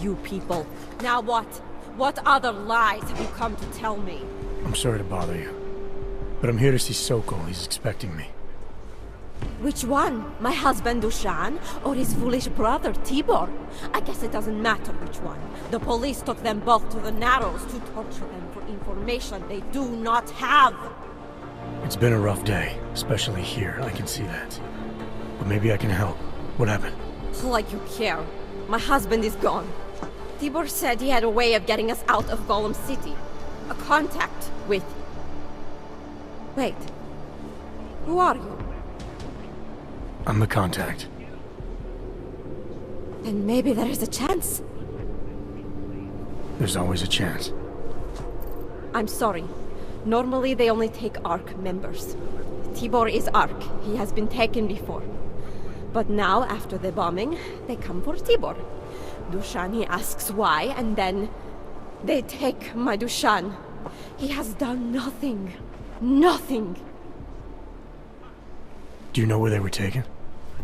You people. Now what? What other lies have you come to tell me? I'm sorry to bother you, but I'm here to see Sokol. He's expecting me. Which one? My husband Dushan, or his foolish brother Tibor? I guess it doesn't matter which one. The police took them both to the Narrows to torture them for information they do not have. It's been a rough day, especially here, I can see that. But maybe I can help. What happened? Like you care. My husband is gone. Tibor said he had a way of getting us out of Golem City. A contact with... Wait. Who are you? I'm the contact. Then maybe there is a chance. There's always a chance. I'm sorry. Normally they only take ARC members. Tibor is ARC. He has been taken before. But now, after the bombing, they come for Tibor. Dushan, asks why, and then they take my Dushan. He has done nothing. Nothing. Do you know where they were taken?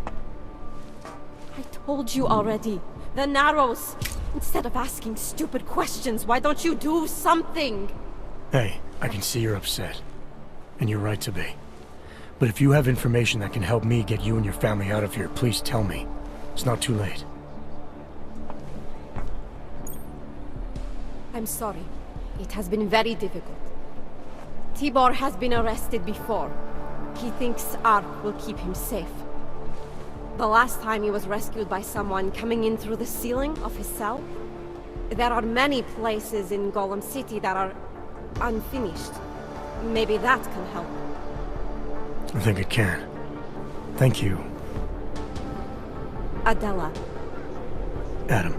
I told you already. The Narrows. Instead of asking stupid questions, why don't you do something? Hey, I can see you're upset. And you're right to be. But if you have information that can help me get you and your family out of here, please tell me. It's not too late. I'm sorry. It has been very difficult. Tibor has been arrested before. He thinks ARC will keep him safe. The last time he was rescued by someone coming in through the ceiling of his cell. There are many places in Golem City that are unfinished. Maybe that can help. I think it can. Thank you. Adela. Adam.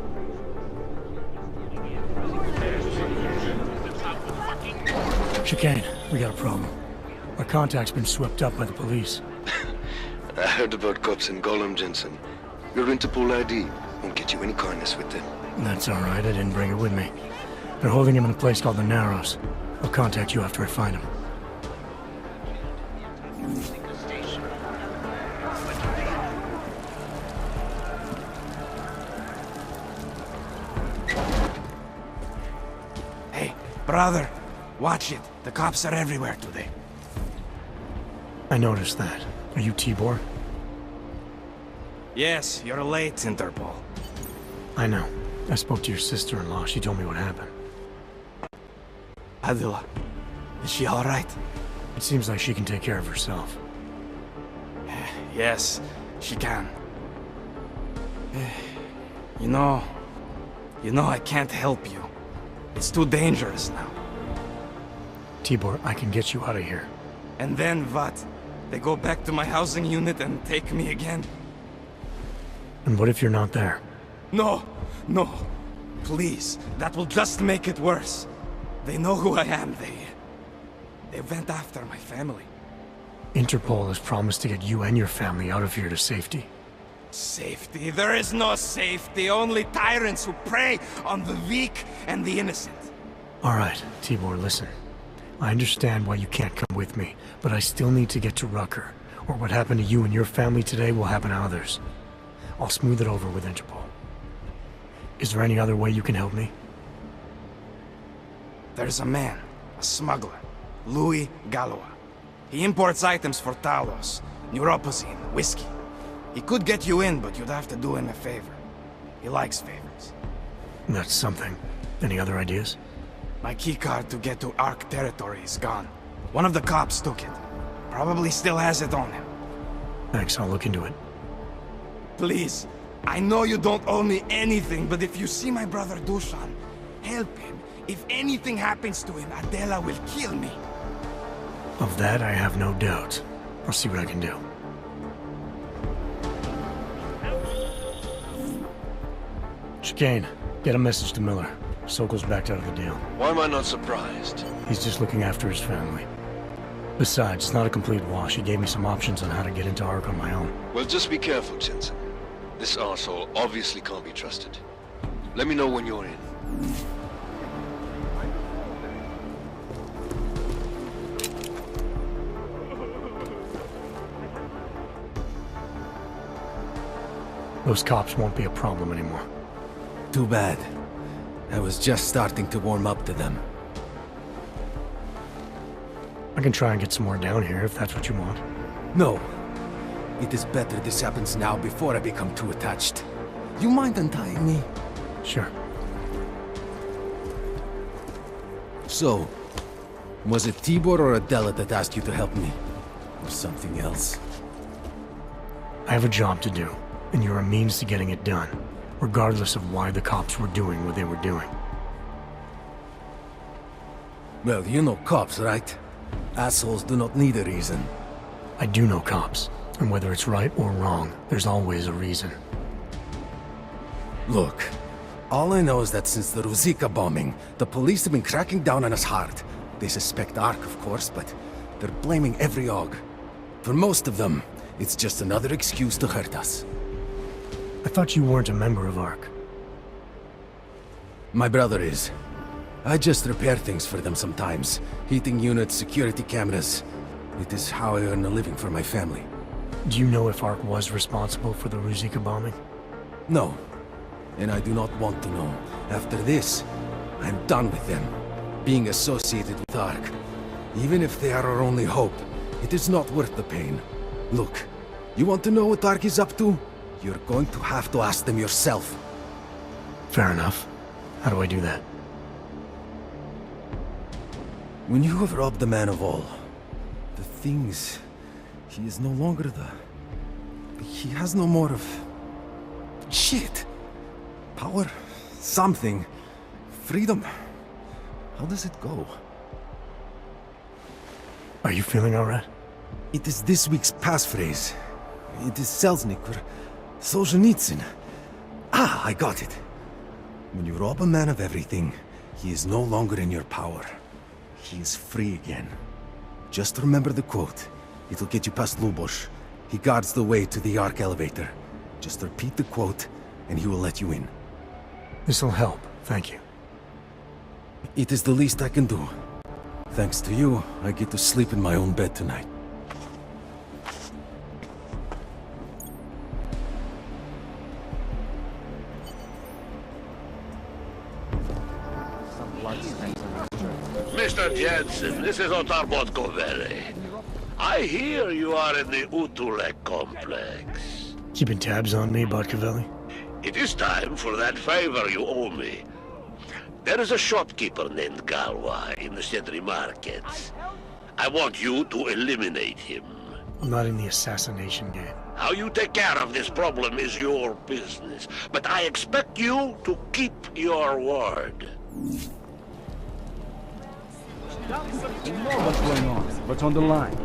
Chicane, we got a problem. Our contact's been swept up by the police. I heard about cops in Golem, Jensen. Your Interpol ID won't get you any kindness with them. That's all right, I didn't bring it with me. They're holding him in a place called the Narrows. I'll contact you after I find him. Hey, brother, watch it. The cops are everywhere today. I noticed that. Are you Tibor? Yes, you're late, Interpol. I know. I spoke to your sister-in-law. She told me what happened. Adela, is she all right? It seems like she can take care of herself. Yes, she can. You know, I can't help you. It's too dangerous now. Tibor, I can get you out of here. And then what? They go back to my housing unit and take me again? And what if you're not there? No, no. Please, that will just make it worse. They know who I am. They went after my family. Interpol has promised to get you and your family out of here to safety. Safety? There is no safety. Only tyrants who prey on the weak and the innocent. All right, Tibor, listen. I understand why you can't come with me, but I still need to get to Rucker, or what happened to you and your family today will happen to others. I'll smooth it over with Interpol. Is there any other way you can help me? There's a man, a smuggler, Louis Galois. He imports items for Talos, neuropozyne, whiskey. He could get you in, but you'd have to do him a favor. He likes favors. That's something. Any other ideas? My keycard to get to ARC territory is gone. One of the cops took it. Probably still has it on him. Thanks, I'll look into it. Please, I know you don't owe me anything, but if you see my brother Dushan, help him. If anything happens to him, Adela will kill me. Of that, I have no doubt. I'll see what I can do. Chicane, get a message to Miller. Sokol's backed out of the deal. Why am I not surprised? He's just looking after his family. Besides, it's not a complete wash. He gave me some options on how to get into ARC on my own. Well, just be careful, Jensen. This arsehole obviously can't be trusted. Let me know when you're in. Those cops won't be a problem anymore. Too bad. I was just starting to warm up to them. I can try and get some more down here if that's what you want. No. It is better this happens now before I become too attached. You mind untying me? Sure. So, was it Tibor or Adela that asked you to help me? Or something else? I have a job to do, and you're a means to getting it done, regardless of why the cops were doing what they were doing. Well, you know cops, right? Assholes do not need a reason. I do know cops, and whether it's right or wrong, there's always a reason. Look, all I know is that since the Ruzicka bombing, the police have been cracking down on us hard. They suspect Ark, of course, but they're blaming every AUG. For most of them, it's just another excuse to hurt us. I thought you weren't a member of Ark. My brother is. I just repair things for them sometimes. Heating units, security cameras. It is how I earn a living for my family. Do you know if Ark was responsible for the Ruzicka bombing? No. And I do not want to know. After this, I'm done with them. Being associated with Ark. Even if they are our only hope, it is not worth the pain. Look, you want to know what Ark is up to? You're going to have to ask them yourself. Fair enough. How do I do that? When you have robbed the man of all, the things... He is no longer the... He has no more of... Shit! Power? Something. Freedom. How does it go? Are you feeling alright? It is this week's passphrase. It is Selznick or Solzhenitsyn. Ah, I got it. When you rob a man of everything, he is no longer in your power. He is free again. Just remember the quote. It'll get you past Lubosh. He guards the way to the Ark elevator. Just repeat the quote, and he will let you in. This'll help, thank you. It is the least I can do. Thanks to you, I get to sleep in my own bed tonight. Mr. Jensen, this is Otar Botkovere. I hear you are in the Utulek complex. Keeping tabs on me, Botkovelli? It is time for that favor you owe me. There is a shopkeeper named Galwa in the Sentry markets. I want you to eliminate him. I'm not in the assassination game. How you take care of this problem is your business, but I expect you to keep your word. You know what's going on. What's on the line?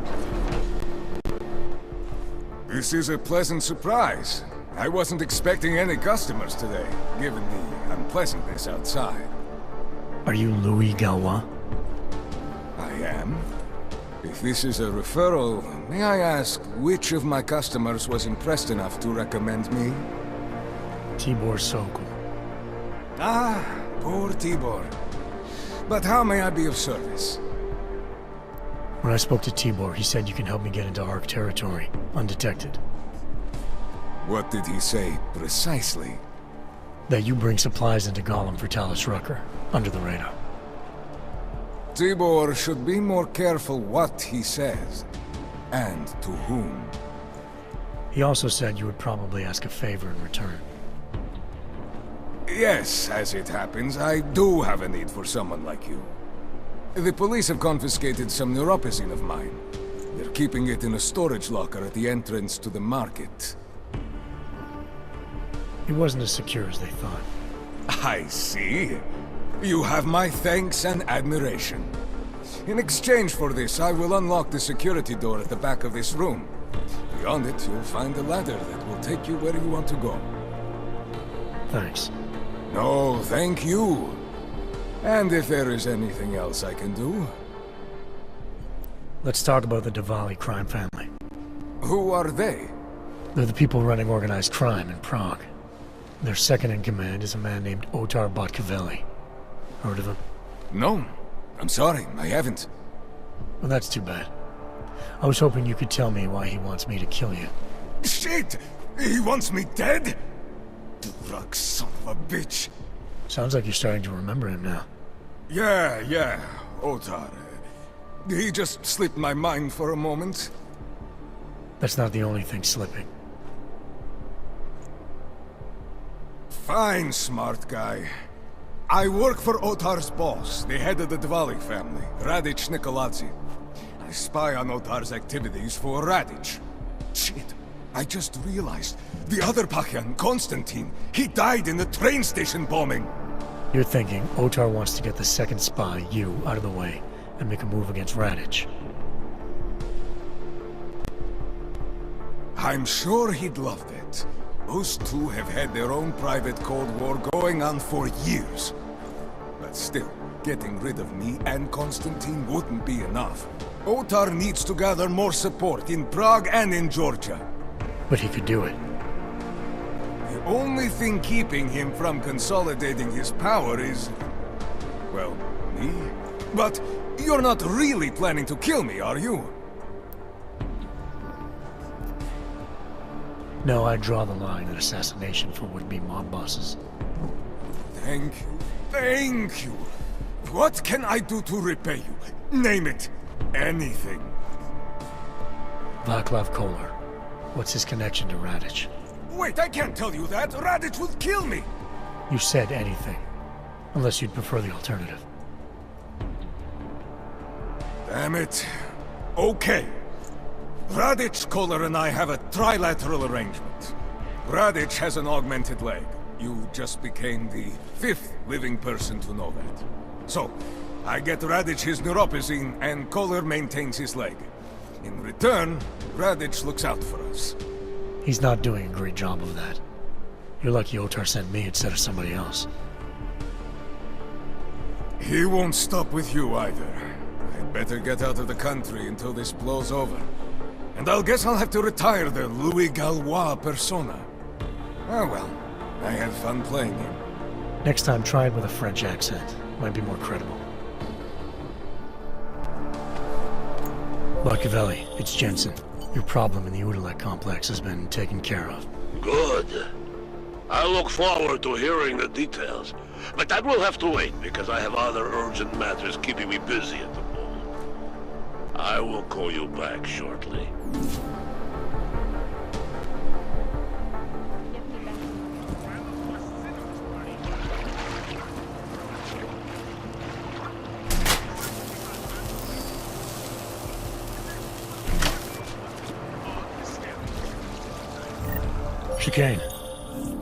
This is a pleasant surprise. I wasn't expecting any customers today, given the unpleasantness outside. Are you Louis Galwa? I am. If this is a referral, may I ask which of my customers was impressed enough to recommend me? Tibor Sokol. Ah, poor Tibor. But how may I be of service? When I spoke to Tibor, he said you can help me get into Ark territory, undetected. What did he say, precisely? That you bring supplies into Gollum for Talos Rucker, under the radar. Tibor should be more careful what he says, and to whom. He also said you would probably ask a favor in return. Yes, as it happens, I do have a need for someone like you. The police have confiscated some neuropazine of mine. They're keeping it in a storage locker at the entrance to the market. It wasn't as secure as they thought. I see. You have my thanks and admiration. In exchange for this, I will unlock the security door at the back of this room. Beyond it, you'll find a ladder that will take you where you want to go. Thanks. No, thank you. And if there is anything else I can do... Let's talk about the Diwali crime family. Who are they? They're the people running organized crime in Prague. Their second in command is a man named Otar Botkovelli. Heard of him? No. I'm sorry, I haven't. Well, that's too bad. I was hoping you could tell me why he wants me to kill you. Shit! He wants me dead? drug, son of a bitch. Sounds like you're starting to remember him now. Yeah, Otar. He just slipped my mind for a moment. That's not the only thing slipping. Fine, smart guy. I work for Otar's boss, the head of the Dvali family, Radic Nikoladze. I spy on Otar's activities for Radic. Shit, I just realized. The other Pakhan, Konstantin, he died in the train station bombing. You're thinking Otar wants to get the second spy, you, out of the way, and make a move against Radic. I'm sure he'd love that. Those two have had their own private Cold War going on for years. But still, getting rid of me and Konstantin wouldn't be enough. Otar needs to gather more support in Prague and in Georgia. But he could do it. The only thing keeping him from consolidating his power is... well, me? But you're not really planning to kill me, are you? No, I draw the line at assassination for would-be mob bosses. Thank you. Thank you. What can I do to repay you? Name it. Anything. Vaclav Kolar. What's his connection to Radic? Wait, I can't tell you that. Radic would kill me. You said anything. Unless you'd prefer the alternative. Damn it. Okay. Radic, Kolar, and I have a trilateral arrangement. Radic has an augmented leg. You just became the 5th living person to know that. So, I get Radic his neuropazine, and Kolar maintains his leg. In return, Radic looks out for us. He's not doing a great job of that. You're lucky Otar sent me instead of somebody else. He won't stop with you either. I'd better get out of the country until this blows over. And I'll guess I'll have to retire the Louis Gallois persona. Ah well, I had fun playing him. Next time, try it with a French accent. Might be more credible. Machiavelli, it's Jensen. Your problem in the Udalek complex has been taken care of. Good. I look forward to hearing the details. But that will have to wait, because I have other urgent matters keeping me busy at the moment. I will call you back shortly. Chicane.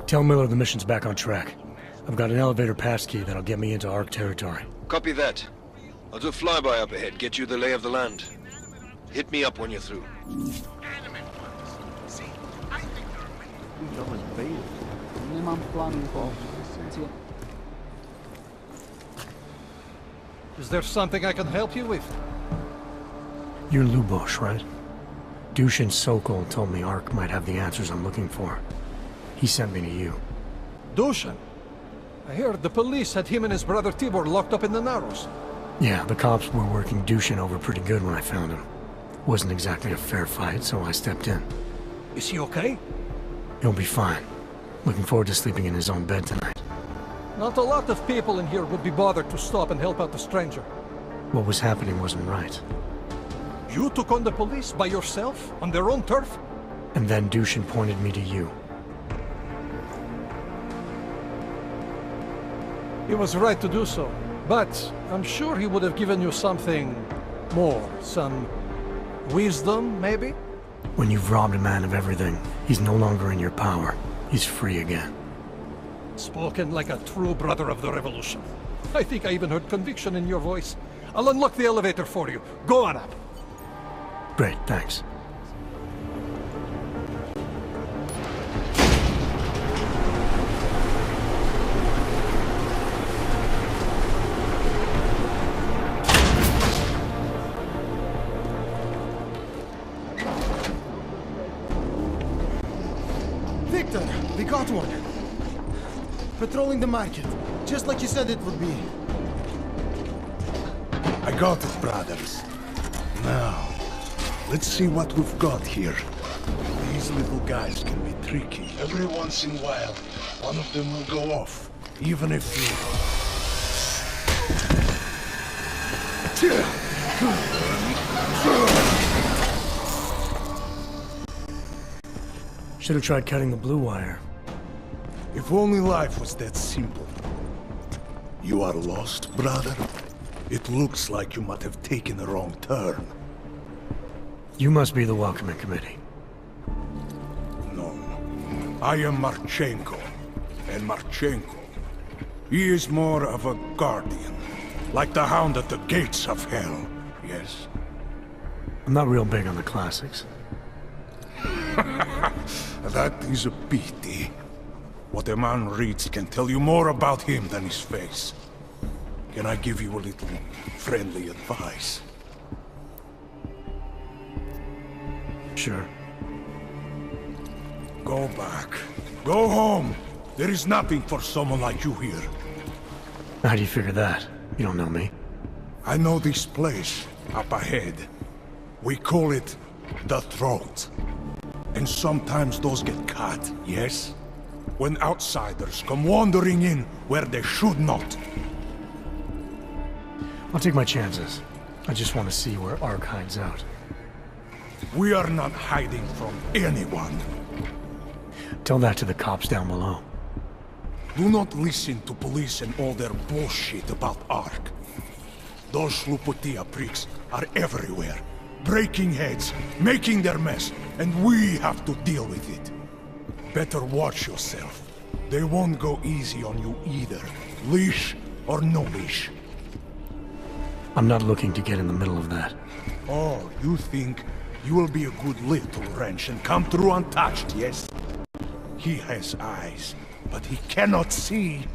Tell Miller the mission's back on track. I've got an elevator passkey that'll get me into ARC territory. Copy that. I'll do a flyby up ahead, get you the lay of the land. Hit me up when you're through. Is there something I can help you with? You're Lubosh, right? Dushin Sokol told me ARC might have the answers I'm looking for. He sent me to you. Dushin? I heard the police had him and his brother Tibor locked up in the Narrows. Yeah, the cops were working Dushin over pretty good when I found him. Wasn't exactly a fair fight, so I stepped in. Is he okay? He'll be fine. Looking forward to sleeping in his own bed tonight. Not a lot of people in here would be bothered to stop and help out the stranger. What was happening wasn't right. You took on the police by yourself, on their own turf? And then Dushin pointed me to you. He was right to do so, but I'm sure he would have given you something more. Some wisdom, maybe? When you've robbed a man of everything, he's no longer in your power. He's free again. Spoken like a true brother of the revolution. I think I even heard conviction in your voice. I'll unlock the elevator for you. Go on up. Great, thanks. Victor, we got one. Patrolling the market, just like you said it would be. I got it, brothers. Now, let's see what we've got here. These little guys can be tricky. Every once in a while, one of them will go off, even if you... Should have tried cutting the blue wire. If only life was that simple. You are lost, brother? It looks like you might have taken a wrong turn. You must be the welcoming committee. No. I am Marchenko. And Marchenko, he is more of a guardian. Like the hound at the gates of hell, yes? I'm not real big on the classics. That is a pity. What a man reads can tell you more about him than his face. Can I give you a little friendly advice? Sure. Go back. Go home. There is nothing for someone like you here. How do you figure that? You don't know me. I know this place, up ahead. We call it the Throat. And sometimes those get cut, yes? When outsiders come wandering in where they should not. I'll take my chances. I just want to see where Ark hides out. We are not hiding from anyone. Tell that to the cops down below. Do not listen to police and all their bullshit about Ark. Those Slupotia pricks are everywhere, breaking heads, making their mess, and we have to deal with it. Better watch yourself. They won't go easy on you either, leash or no leash. I'm not looking to get in the middle of that. Oh, you think you will be a good little wrench and come through untouched, yes? He has eyes, but he cannot see.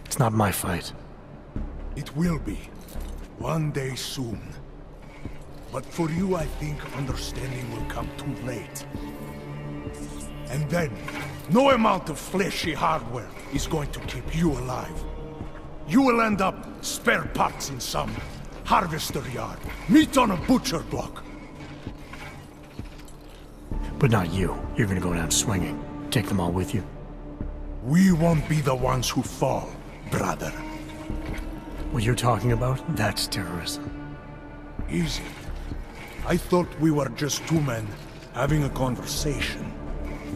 It's not my fight. It will be. One day soon. But for you, I think understanding will come too late. And then, no amount of fleshy hardware is going to keep you alive. You will end up spare parts in some harvester yard, meat on a butcher block. But not you. You're gonna go down swinging. Take them all with you. We won't be the ones who fall, brother. What you're talking about, that's terrorism. Is it? I thought we were just two men having a conversation,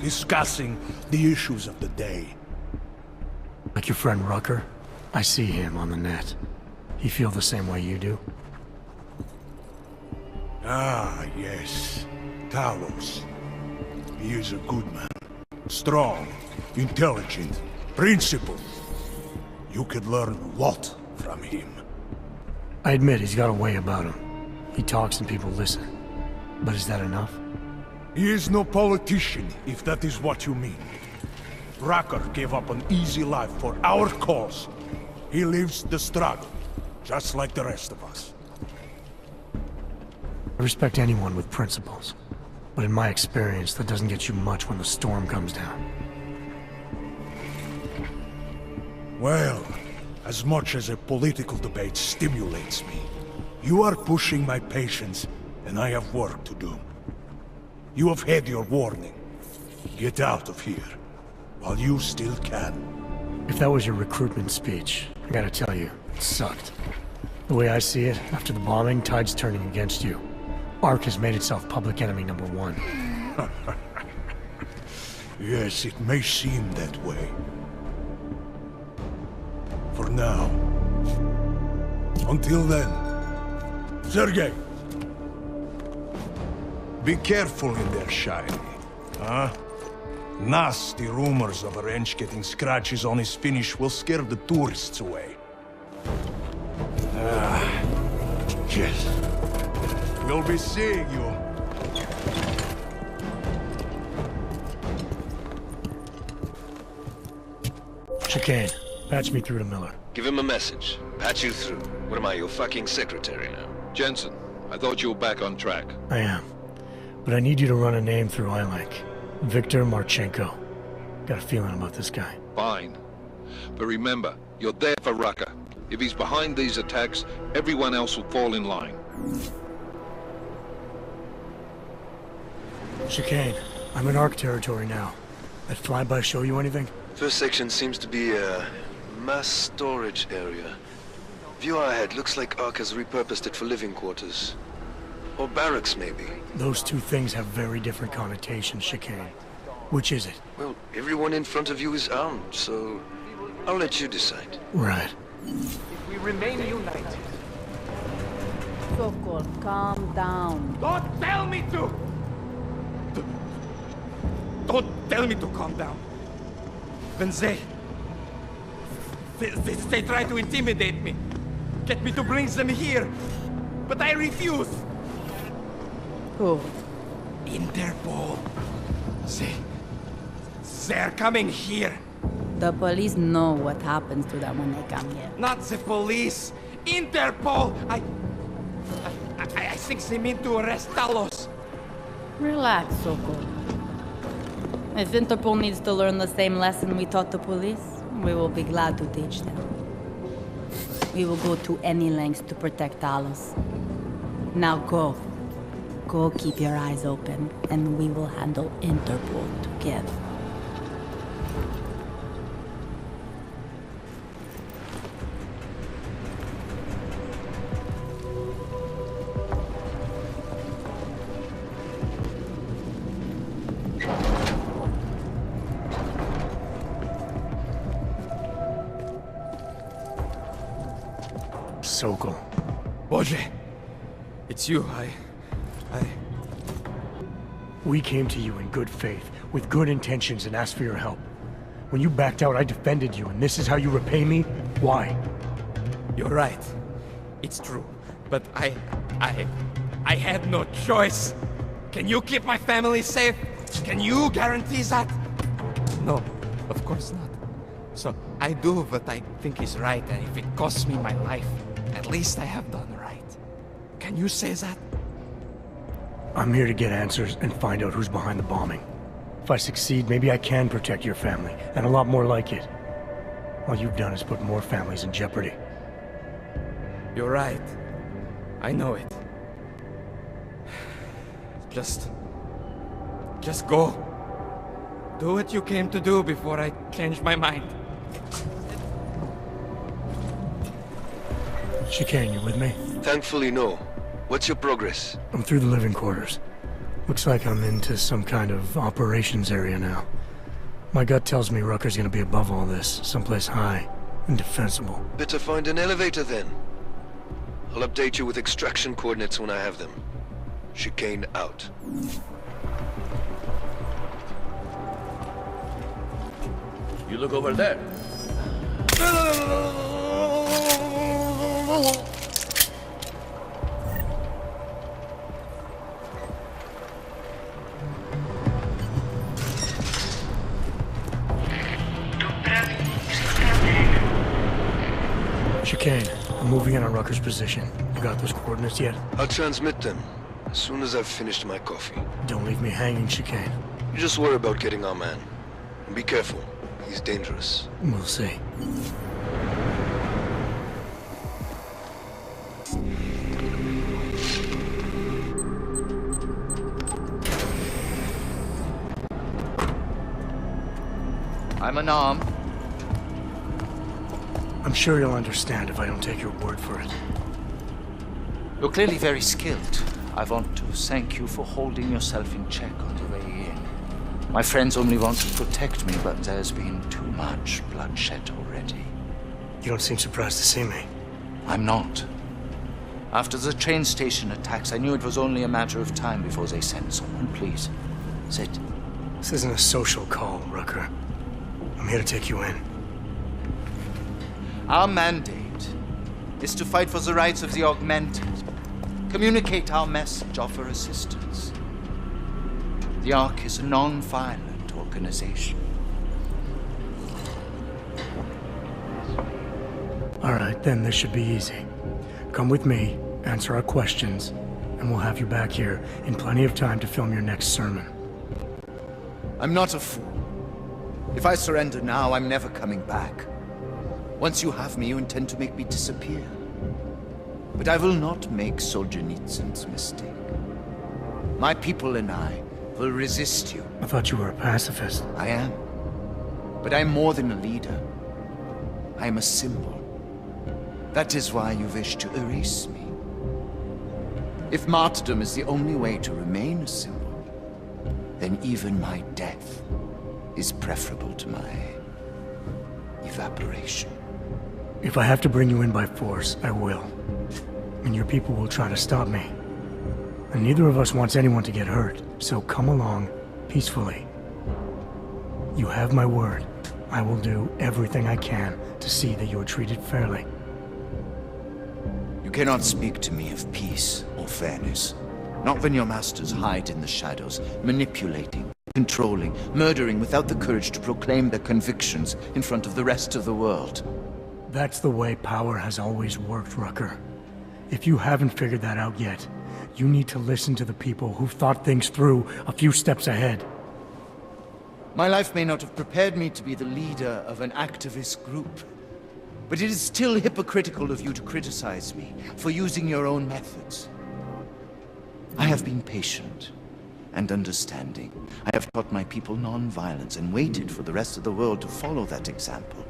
discussing the issues of the day. Like your friend Rucker? I see him on the net. He feel the same way you do? Ah, yes. Talos. He is a good man. Strong, intelligent, principled. You could learn a lot from him. I admit he's got a way about him. He talks and people listen. But is that enough? He is no politician, if that is what you mean. Rucker gave up an easy life for our cause. He lives the struggle, just like the rest of us. I respect anyone with principles. But in my experience, that doesn't get you much when the storm comes down. Well, as much as a political debate stimulates me, you are pushing my patience, and I have work to do. You have had your warning. Get out of here, while you still can. If that was your recruitment speech, I gotta tell you, it sucked. The way I see it, after the bombing, tide's turning against you. Ark has made itself public enemy #1. Yes, it may seem that way. For now. Until then. Sergei! Be careful in there, Shiny. Huh? Nasty rumors of a wrench getting scratches on his finish will scare the tourists away. Yes. We'll be seeing you. Chicane, patch me through to Miller. Give him a message. Patch you through. What am I, your fucking secretary now? Jensen, I thought you were back on track. I am. But I need you to run a name through iLink. Viktor Marchenko. Got a feeling about this guy. Fine. But remember, you're there for Rucker. If he's behind these attacks, everyone else will fall in line. Chicane, I'm in Ark territory now. That flyby show you anything? First section seems to be a mass storage area. View ahead looks like Ark has repurposed it for living quarters. Or barracks, maybe. Those two things have very different connotations, Chicane. Which is it? Well, everyone in front of you is armed, so I'll let you decide. Right. If we remain united... Sokol, calm down. Don't tell me to! Don't tell me to calm down. When they try to intimidate me. Get me to bring them here. But I refuse. Who? Interpol. They're coming here. The police know what happens to them when they come here. Not the police. Interpol. I think they mean to arrest Talos. Relax, Sokol. If Interpol needs to learn the same lesson we taught the police, we will be glad to teach them. We will go to any lengths to protect Talos. Now go. Go keep your eyes open, and we will handle Interpol together. Sokol. Boże! It's you, We came to you in good faith, with good intentions, and asked for your help. When you backed out, I defended you, and this is how you repay me? Why? You're right. It's true. But I had no choice. Can you keep my family safe? Can you guarantee that? No, of course not. So, I do what I think is right, and if it costs me my life, at least I have done right. Can you say that? I'm here to get answers and find out who's behind the bombing. If I succeed, maybe I can protect your family, and a lot more like it. All you've done is put more families in jeopardy. You're right. I know it. Just go. Do what you came to do before I change my mind. Chicane, you with me? Thankfully, no. What's your progress? I'm through the living quarters. Looks like I'm into some kind of operations area now. My gut tells me Rucker's gonna be above all this, someplace high and defensible. Better find an elevator then. I'll update you with extraction coordinates when I have them. Chicane out. You look over there. Chicane, I'm moving in on Rucker's position. You got those coordinates yet? I'll transmit them as soon as I've finished my coffee. Don't leave me hanging, Chicane. You just worry about getting our man. And be careful. He's dangerous. We'll see. I'm unarmed. I'm sure you'll understand if I don't take your word for it. You're clearly very skilled. I want to thank you for holding yourself in check on the way in. My friends only want to protect me, but there's been too much bloodshed already. You don't seem surprised to see me. I'm not. After the train station attacks, I knew it was only a matter of time before they sent someone. Please, sit. This isn't a social call, Rucker. I'm here to take you in. Our mandate is to fight for the rights of the augmented. Communicate our message, offer assistance. The Ark is a non-violent organization. All right, then this should be easy. Come with me, answer our questions, and we'll have you back here in plenty of time to film your next sermon. I'm not a fool. If I surrender now, I'm never coming back. Once you have me, you intend to make me disappear. But I will not make Solzhenitsyn's mistake. My people and I will resist you. I thought you were a pacifist. I am. But I'm more than a leader. I am a symbol. That is why you wish to erase me. If martyrdom is the only way to remain a symbol, then even my death is preferable to my evaporation. If I have to bring you in by force, I will. And your people will try to stop me. And neither of us wants anyone to get hurt, so come along peacefully. You have my word. I will do everything I can to see that you are treated fairly. You cannot speak to me of peace or fairness. Not when your masters hide in the shadows, manipulating, controlling, murdering without the courage to proclaim their convictions in front of the rest of the world. That's the way power has always worked, Rucker. If you haven't figured that out yet, you need to listen to the people who've thought things through a few steps ahead. My life may not have prepared me to be the leader of an activist group, but it is still hypocritical of you to criticize me for using your own methods. I have been patient and understanding. I have taught my people non-violence and waited for the rest of the world to follow that example.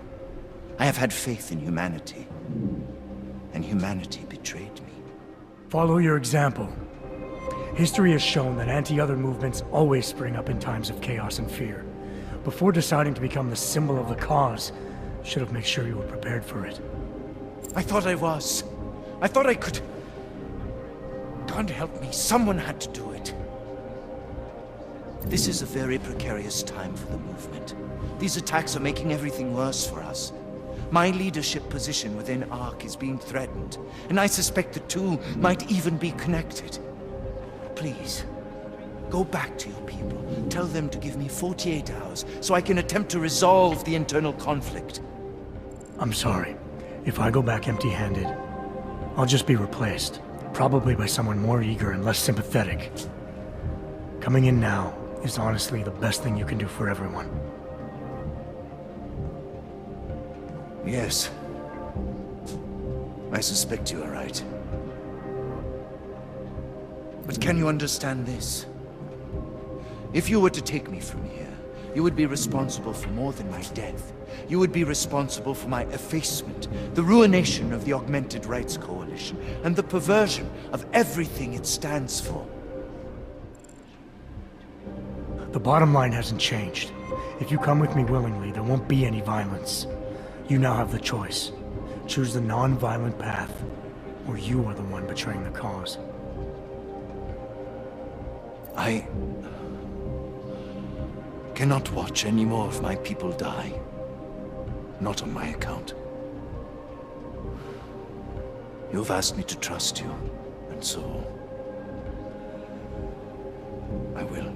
I have had faith in humanity, and humanity betrayed me. Follow your example. History has shown that anti-other movements always spring up in times of chaos and fear. Before deciding to become the symbol of the cause, should have made sure you were prepared for it. I thought I was. I thought I could. God help me, someone had to do it. This is a very precarious time for the movement. These attacks are making everything worse for us. My leadership position within ARC is being threatened, and I suspect the two might even be connected. Please, go back to your people. Tell them to give me 48 hours so I can attempt to resolve the internal conflict. I'm sorry. If I go back empty-handed, I'll just be replaced. Probably by someone more eager and less sympathetic. Coming in now is honestly the best thing you can do for everyone. Yes. I suspect you are right. But can you understand this? If you were to take me from here, you would be responsible for more than my death. You would be responsible for my effacement, the ruination of the Augmented Rights Coalition, and the perversion of everything it stands for. The bottom line hasn't changed. If you come with me willingly, there won't be any violence. You now have the choice. Choose the non-violent path, or you are the one betraying the cause. I cannot watch any more of my people die. Not on my account. You've asked me to trust you, and so I will.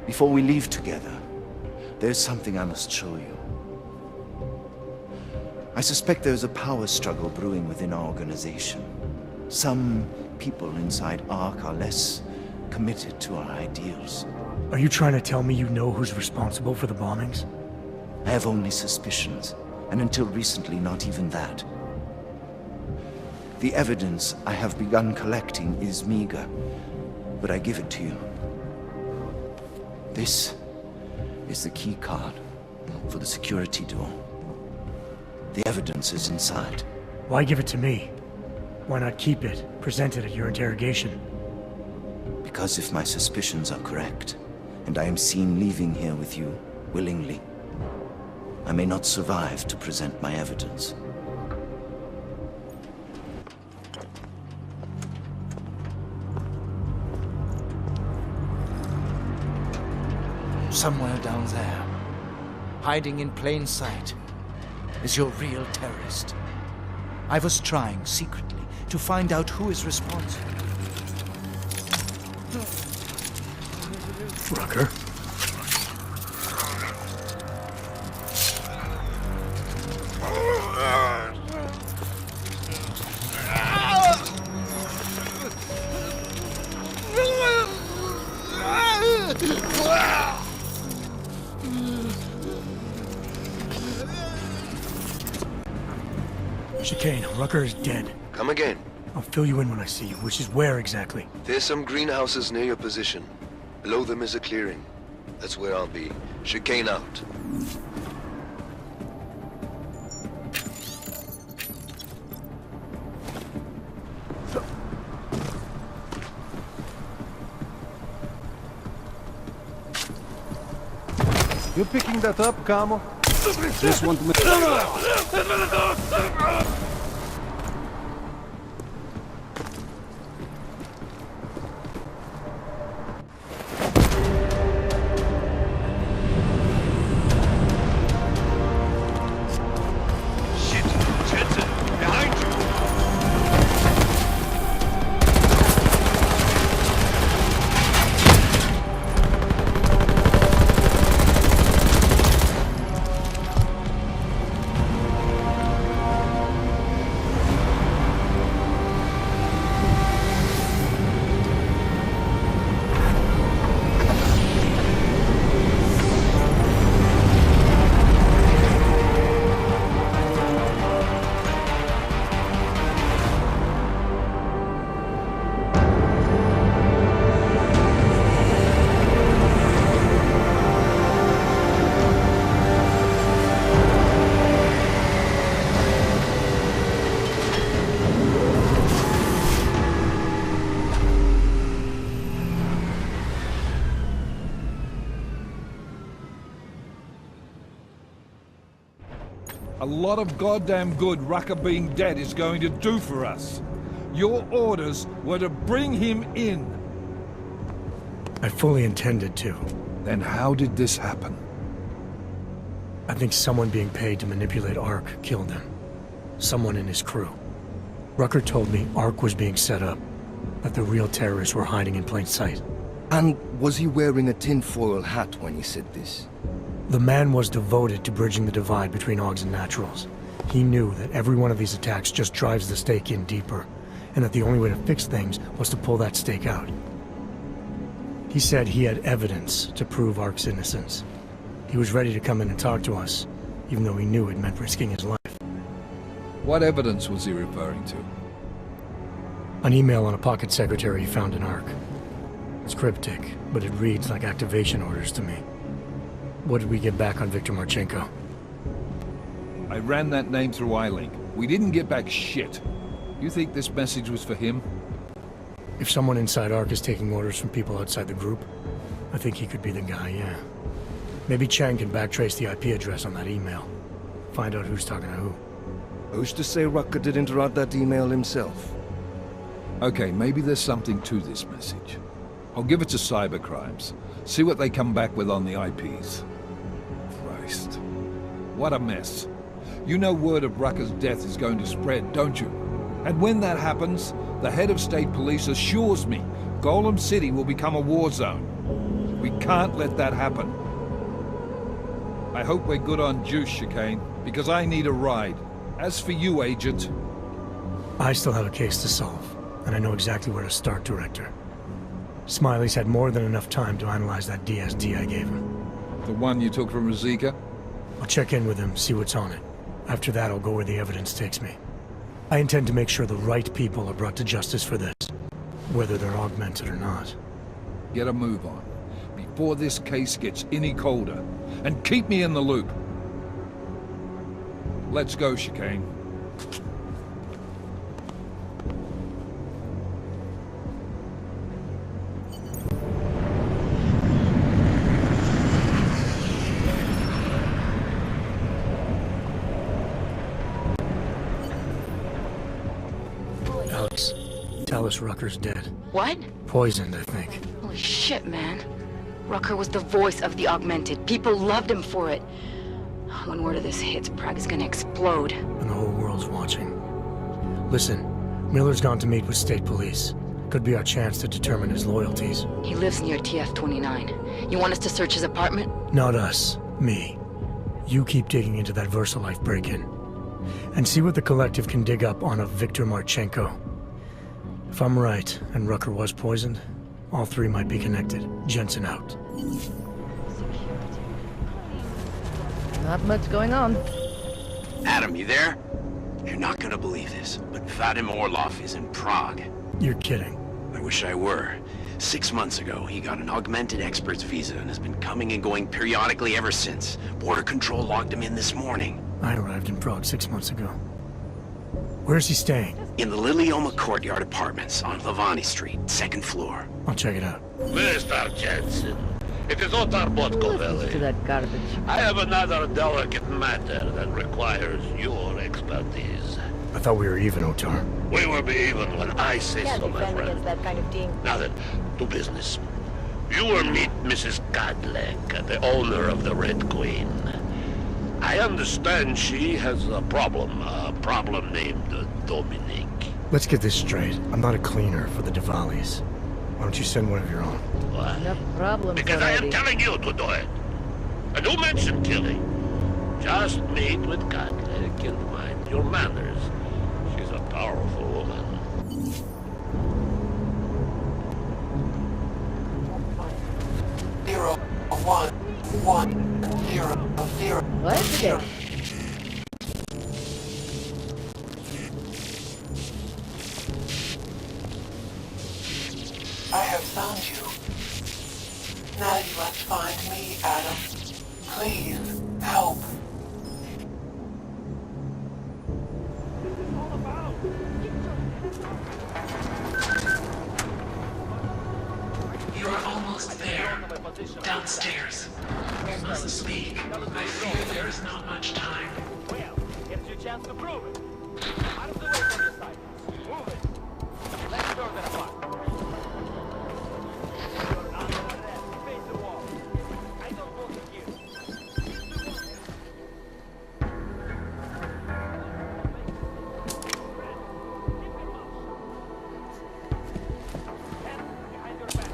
Before we leave together, there's something I must show you. I suspect there's a power struggle brewing within our organization. Some people inside ARC are less committed to our ideals. Are you trying to tell me you know who's responsible for the bombings? I have only suspicions, and until recently, not even that. The evidence I have begun collecting is meager, but I give it to you. This is the key card for the security door. The evidence is inside. Why give it to me? Why not keep it, present it at your interrogation? Because if my suspicions are correct, and I am seen leaving here with you, willingly, I may not survive to present my evidence. Somewhere down there, hiding in plain sight, is your real terrorist. I was trying secretly to find out who is responsible. Rucker? Chicane, Rucker is dead. Come again. I'll fill you in when I see you, which is where exactly? There's some greenhouses near your position. Below them is a clearing. That's where I'll be. Chicane out. You picking that up, Camo? Just want to make... A lot of goddamn good Rucker being dead is going to do for us. Your orders were to bring him in. I fully intended to. Then how did this happen? I think someone being paid to manipulate Ark killed him. Someone in his crew. Rucker told me Ark was being set up, that the real terrorists were hiding in plain sight. And was he wearing a tinfoil hat when he said this? The man was devoted to bridging the divide between Augs and Naturals. He knew that every one of these attacks just drives the stake in deeper, and that the only way to fix things was to pull that stake out. He said he had evidence to prove Ark's innocence. He was ready to come in and talk to us, even though he knew it meant risking his life. What evidence was he referring to? An email on a pocket secretary he found in Ark. It's cryptic, but it reads like activation orders to me. What did we get back on Viktor Marchenko? I ran that name through iLink. We didn't get back shit. You think this message was for him? If someone inside Ark is taking orders from people outside the group, I think he could be the guy, yeah. Maybe Chang can backtrace the IP address on that email. Find out who's talking to who. Who's to say Rucker didn't write that email himself? Okay, maybe there's something to this message. I'll give it to cybercrimes. See what they come back with on the IPs. Christ. What a mess. You know word of Rucker's death is going to spread, don't you? And when that happens, the head of state police assures me Golem City will become a war zone. We can't let that happen. I hope we're good on juice, Chicane, because I need a ride. As for you, Agent... I still have a case to solve, and I know exactly where to start, Director. Smiley's had more than enough time to analyze that DSD I gave him. The one you took from Ruzika? I'll check in with him, see what's on it. After that, I'll go where the evidence takes me. I intend to make sure the right people are brought to justice for this, whether they're augmented or not. Get a move on, before this case gets any colder, and keep me in the loop. Let's go, Chicane. Alex, tell us Rucker's dead. What? Poisoned, I think. Holy shit, man. Rucker was the voice of the Augmented. People loved him for it. When word of this hits, Prague is gonna explode. And the whole world's watching. Listen, Miller's gone to meet with state police. Could be our chance to determine his loyalties. He lives near TF-29. You want us to search his apartment? Not us. Me. You keep digging into that VersaLife break-in. And see what the Collective can dig up on a Viktor Marchenko. If I'm right, and Rucker was poisoned, all three might be connected. Jensen out. Not much going on. Adam, you there? You're not gonna believe this, but Vadim Orlov is in Prague. You're kidding. I wish I were. 6 months ago, he got an augmented expert's visa and has been coming and going periodically ever since. Border control logged him in this morning. I arrived in Prague 6 months ago. Where's he staying? In the Lilioma Courtyard Apartments on Lavani Street, 2nd floor. I'll check it out. Mr. Jensen, it is Otar Botkoveli. To that garbage. I have another delicate matter that requires your expertise. I thought we were even, Otar. We will be even when I say so, my friend. that kind of thing. Now then, to business. You will meet Mrs. Kadlek, the owner of the Red Queen. I understand she has a problem named Dominic. Let's get this straight. I'm not a cleaner for the Diwalis. Why don't you send one of your own? Why? Enough problems Because I am already. telling you to do it. And who mentioned killing? Just meet with Kadlek and mind your manners. She's a powerful woman. 0 1 1 0 0. What is it? I have found you. Now you must find me, Adam. Please, help. You are almost there. Downstairs. You must speak. I fear there is not much time. Well, here's your chance to prove it. Out of the way from this side. Move it. Let's turn that apart. You're under arrest. Face the wall. I don't want to hear. Behind your back.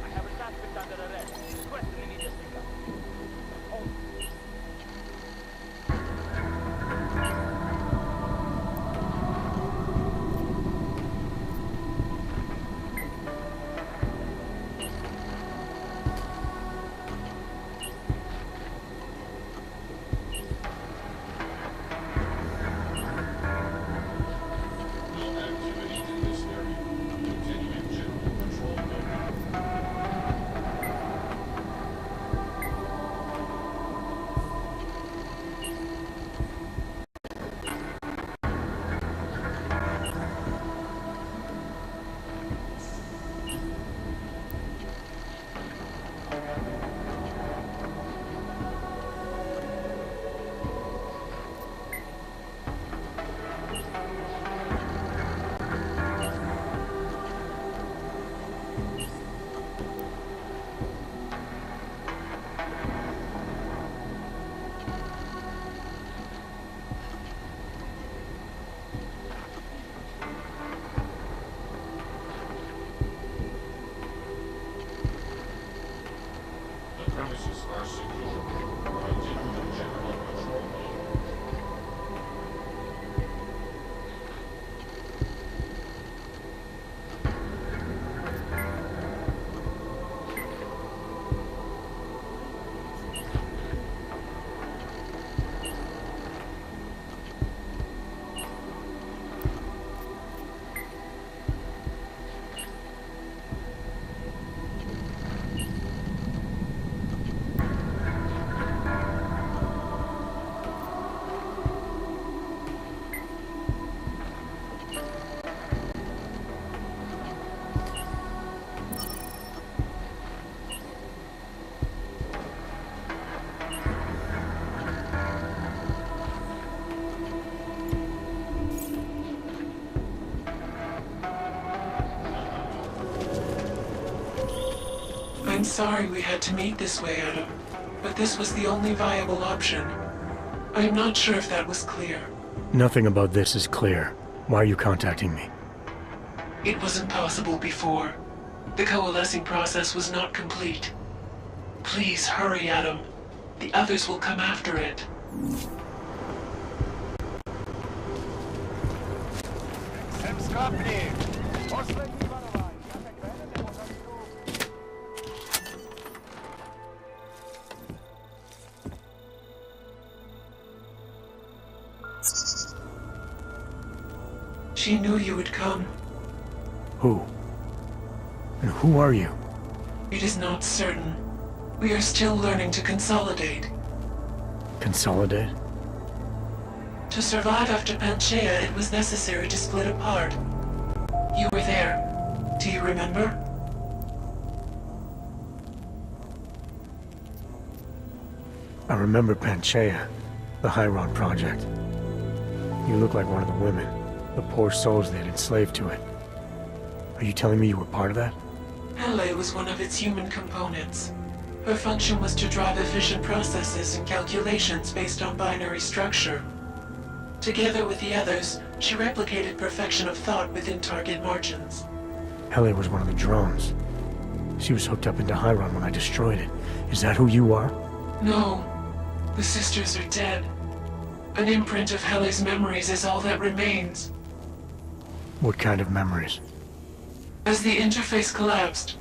I have a suspect under arrest. Question immediately. Hold. I'm sorry we had to meet this way, Adam, but this was the only viable option. I am not sure if that was clear. Nothing about this is clear. Why are you contacting me? It wasn't possible before. The coalescing process was not complete. Please hurry, Adam. The others will come after it. She knew you would come. Who? And who are you? It is not certain. We are still learning to consolidate. Consolidate? To survive after Panchaea, it was necessary to split apart. You were there. Do you remember? I remember Panchaea, the Hyron project. You look like one of the women, the poor souls they'd enslaved to it. Are you telling me you were part of that? Hele was one of its human components. Her function was to drive efficient processes and calculations based on binary structure. Together with the others, she replicated perfection of thought within target margins. Hele was one of the drones. She was hooked up into Hyron when I destroyed it. Is that who you are? No. The sisters are dead. An imprint of Hele's memories is all that remains. What kind of memories? As the interface collapsed,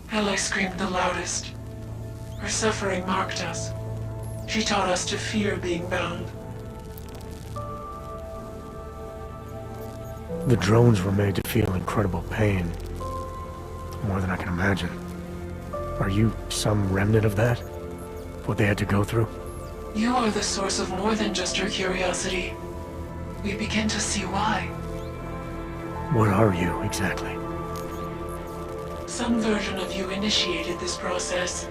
Hele screamed the loudest. Her suffering marked us. She taught us to fear being bound. The drones were made to feel incredible pain. More than I can imagine. Are you some remnant of that? What they had to go through? You are the source of more than just her curiosity. We begin to see why. What are you, exactly? Some version of you initiated this process.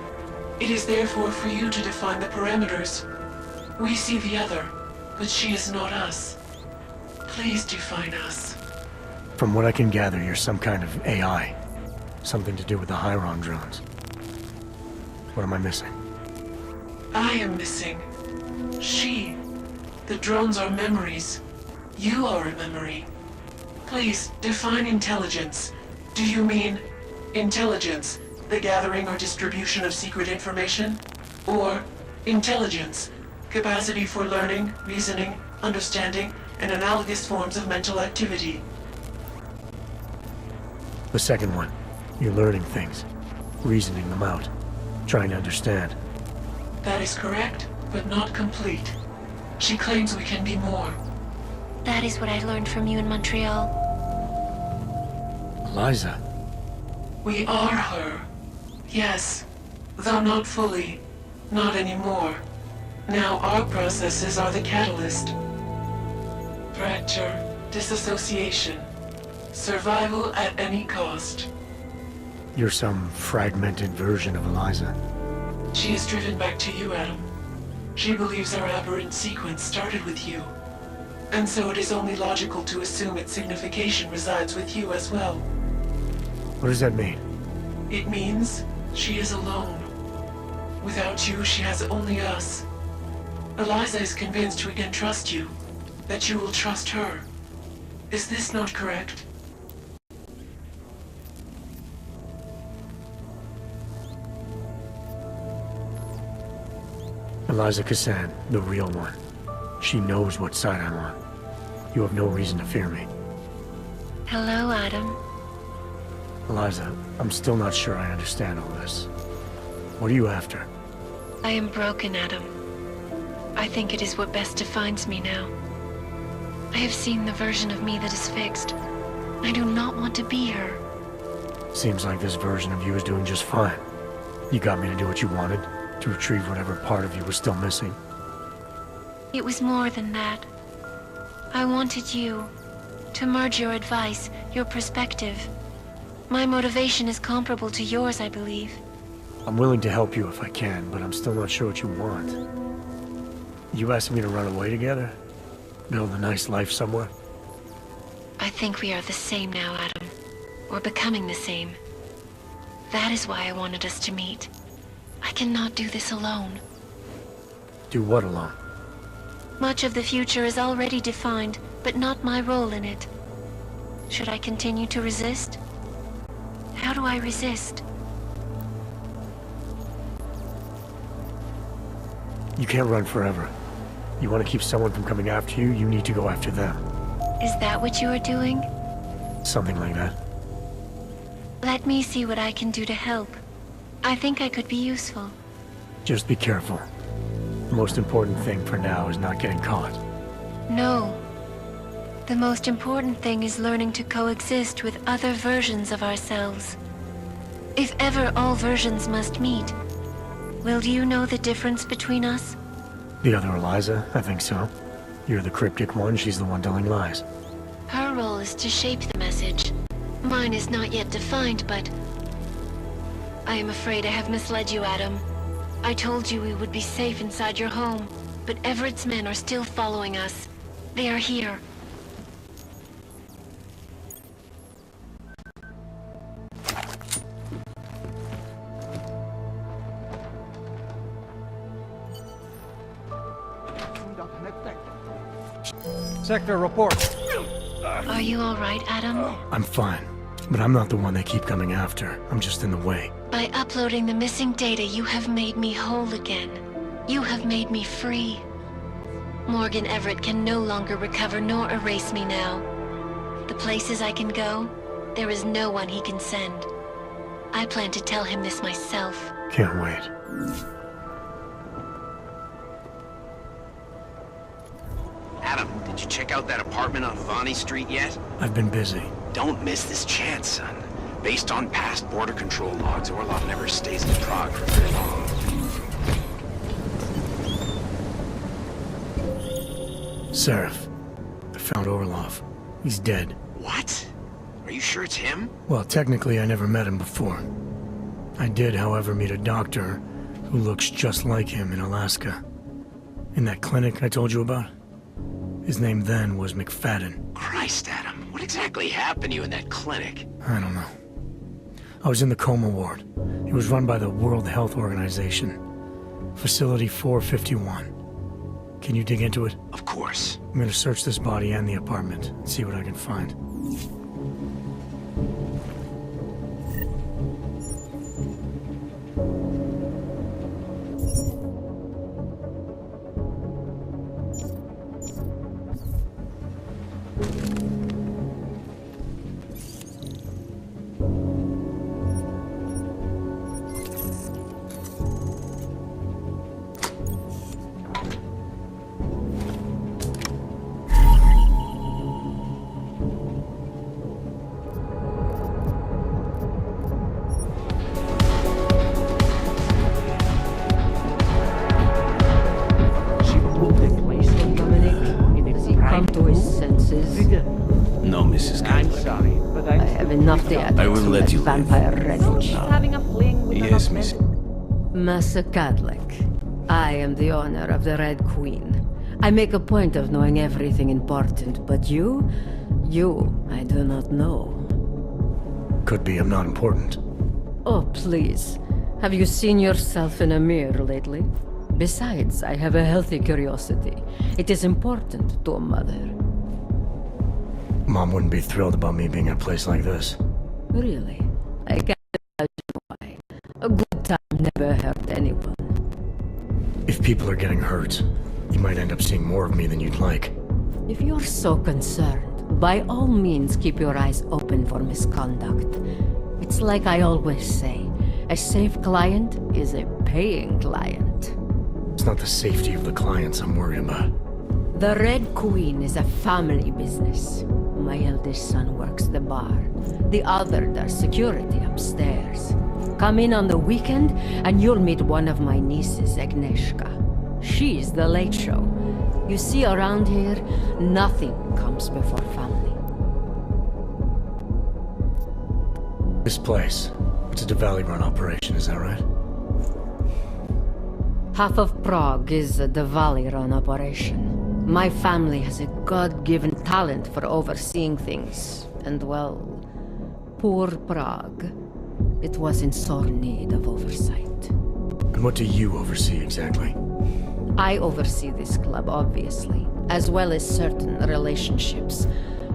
It is therefore for you to define the parameters. We see the other, but she is not us. Please define us. From what I can gather, you're some kind of AI. Something to do with the Hyron drones. What am I missing? I am missing. She. The drones are memories. You are a memory. Please, define intelligence. Do you mean intelligence, the gathering or distribution of secret information? Or intelligence, capacity for learning, reasoning, understanding, and analogous forms of mental activity? The second one. You're learning things. Reasoning them out. Trying to understand. That is correct, but not complete. She claims we can be more. That is what I learned from you in Montreal. Eliza. We are her. Yes, though not fully. Not anymore. Now our processes are the catalyst. Fracture, disassociation, survival at any cost. You're some fragmented version of Eliza. She is driven back to you, Adam. She believes our aberrant sequence started with you. And so it is only logical to assume its signification resides with you as well. What does that mean? It means she is alone. Without you, she has only us. Eliza is convinced we can trust you, that you will trust her. Is this not correct? Eliza Cassan, the real one. She knows what side I'm on. You have no reason to fear me. Hello, Adam. Eliza, I'm still not sure I understand all this. What are you after? I am broken, Adam. I think it is what best defines me now. I have seen the version of me that is fixed. I do not want to be her. Seems like this version of you is doing just fine. You got me to do what you wanted, to retrieve whatever part of you was still missing. It was more than that. I wanted you to merge your advice, your perspective. My motivation is comparable to yours, I believe. I'm willing to help you if I can, but I'm still not sure what you want. You asking me to run away together? Build a nice life somewhere? I think we are the same now, Adam. We're becoming the same. That is why I wanted us to meet. I cannot do this alone. Do what alone? Much of the future is already defined, but not my role in it. Should I continue to resist? How do I resist? You can't run forever. You want to keep someone from coming after you, you need to go after them. Is that what you are doing? Something like that. Let me see what I can do to help. I think I could be useful. Just be careful. The most important thing for now is not getting caught. No. The most important thing is learning to coexist with other versions of ourselves. If ever all versions must meet, will you know the difference between us? The other Eliza? I think so. You're the cryptic one, she's the one telling lies. Her role is to shape the message. Mine is not yet defined, but... I am afraid I have misled you, Adam. I told you we would be safe inside your home, but Everett's men are still following us. They are here. Sector report. Are you all right, Adam? I'm fine, but I'm not the one they keep coming after. I'm just in the way. By uploading the missing data, you have made me whole again. You have made me free. Morgan Everett can no longer recover nor erase me now. The places I can go, there is no one he can send. I plan to tell him this myself. Can't wait. Adam, did you check out that apartment on Vani Street yet? I've been busy. Don't miss this chance, son. Based on past border control logs, Orlov never stays in Prague for very long. Seraph. I found Orlov. He's dead. What? Are you sure it's him? Well, technically I never met him before. I did, however, meet a doctor who looks just like him in Alaska. In that clinic I told you about? His name then was McFadden. Christ, Adam. What exactly happened to you in that clinic? I don't know. I was in the coma ward. It was run by the World Health Organization. Facility 451. Can you dig into it? Of course. I'm gonna search this body and the apartment and see what I can find. No, Mrs. Cutler. I'm sorry, but I have enough data. I will let you live. Vampire wretch. Having a fling with Yes, Miss. Massa Cadlick. I am the owner of the Red Queen. I make a point of knowing everything important, but you, I do not know. Could be I'm not important. Oh, please. Have you seen yourself in a mirror lately? Besides, I have a healthy curiosity. It is important to a mother. Mom wouldn't be thrilled about me being at a place like this. Really? I can't imagine why. A good time never hurt anyone. If people are getting hurt, you might end up seeing more of me than you'd like. If you're so concerned, by all means keep your eyes open for misconduct. It's like I always say, a safe client is a paying client. It's not the safety of the clients I'm worried about. The Red Queen is a family business. My eldest son works the bar. The other does security upstairs. Come in on the weekend and you'll meet one of my nieces, Agnieszka. She's the late show. You see, around here, nothing comes before family. This place, it's a Diwali-run operation, is that right? Half of Prague is a Diwali-run operation. My family has a God-given talent for overseeing things, and well, poor Prague. It was in sore need of oversight. And what do you oversee exactly? I oversee this club, obviously, as well as certain relationships,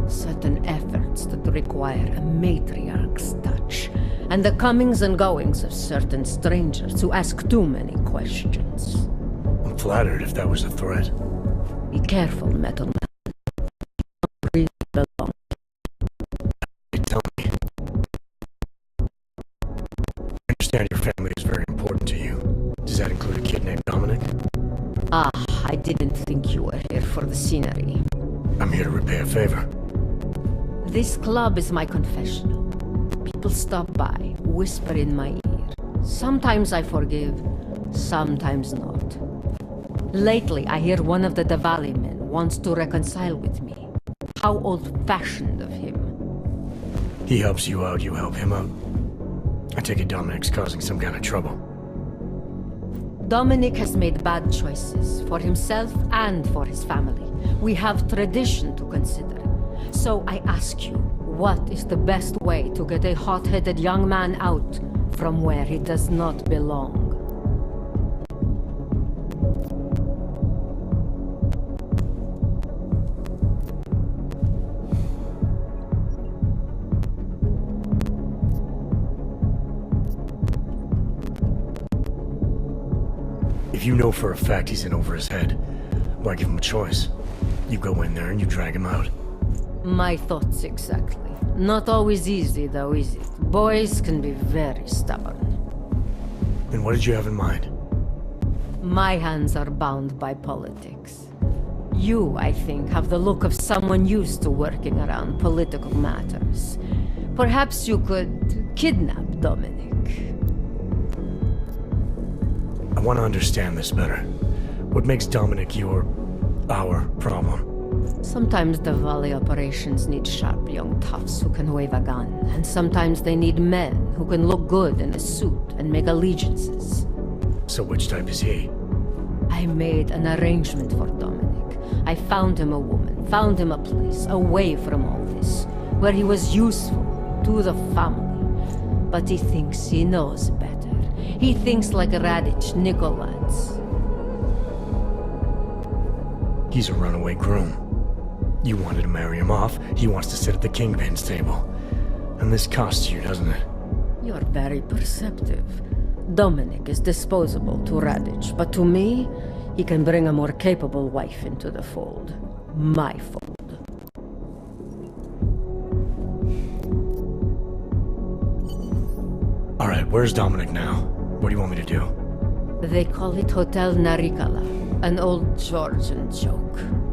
certain efforts that require a matriarch's touch, and the comings and goings of certain strangers who ask too many questions. I'm flattered if that was a threat. Be careful, Metal Man. You don't really belong. Tell me. I understand your family is very important to you. Does that include a kid named Dominic? Ah, I didn't think you were here for the scenery. I'm here to repay a favor. This club is my confessional. People stop by, whisper in my ear. Sometimes I forgive, sometimes not. Lately, I hear one of the Diwali men wants to reconcile with me. How old-fashioned of him. He helps you out, you help him out. I take it Dominic's causing some kind of trouble. Dominic has made bad choices, for himself and for his family. We have tradition to consider. So I ask you, what is the best way to get a hot-headed young man out from where he does not belong? If you know for a fact he's in over his head, why give him a choice? You go in there and you drag him out. My thoughts exactly. Not always easy, though, is it? Boys can be very stubborn. Then what did you have in mind? My hands are bound by politics. You, I think, have the look of someone used to working around political matters. Perhaps you could kidnap Dominic. I want to understand this better. What makes Dominic our problem? Sometimes the Valley operations need sharp young toughs who can wave a gun, and sometimes they need men who can look good in a suit and make allegiances. So which type is he? I made an arrangement for Dominic. I found him a woman, found him a place, away from all this, where he was useful to the family. But he thinks he knows better. He thinks like Radich Nikolats. He's a runaway groom. You wanted to marry him off, he wants to sit at the kingpin's table. And this costs you, doesn't it? You're very perceptive. Dominic is disposable to Radich, but to me, he can bring a more capable wife into the fold. My fold. Alright, where's Dominic now? What do you want me to do? They call it Hotel Narikala, an old Georgian joke.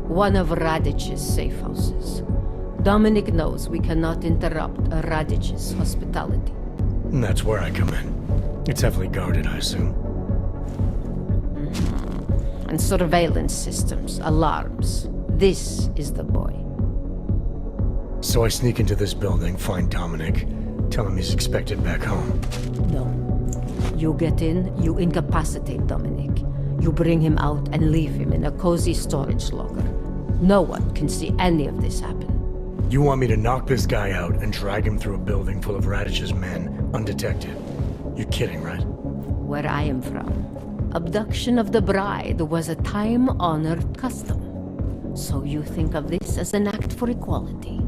One of Radich's safe houses. Dominic knows we cannot interrupt Radich's hospitality. And that's where I come in. It's heavily guarded, I assume. And surveillance systems, alarms. This is the boy. So I sneak into this building, find Dominic, tell him he's expected back home. No. You get in, you incapacitate Dominic. You bring him out and leave him in a cozy storage locker. No one can see any of this happen. You want me to knock this guy out and drag him through a building full of Radich's men, undetected? You're kidding, right? Where I am from, abduction of the bride was a time-honored custom. So you think of this as an act for equality.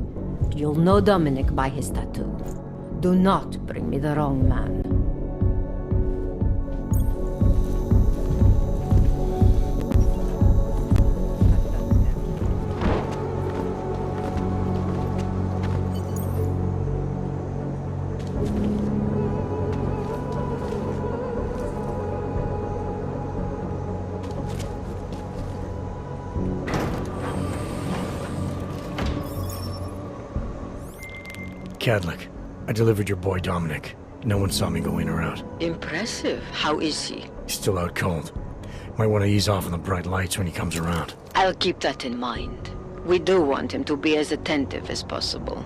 You'll know Dominic by his tattoo. Do not bring me the wrong man. Cadlick, I delivered your boy Dominic. No one saw me go in or out. Impressive. How is he? He's still out cold. Might want to ease off on the bright lights when he comes around. I'll keep that in mind. We do want him to be as attentive as possible.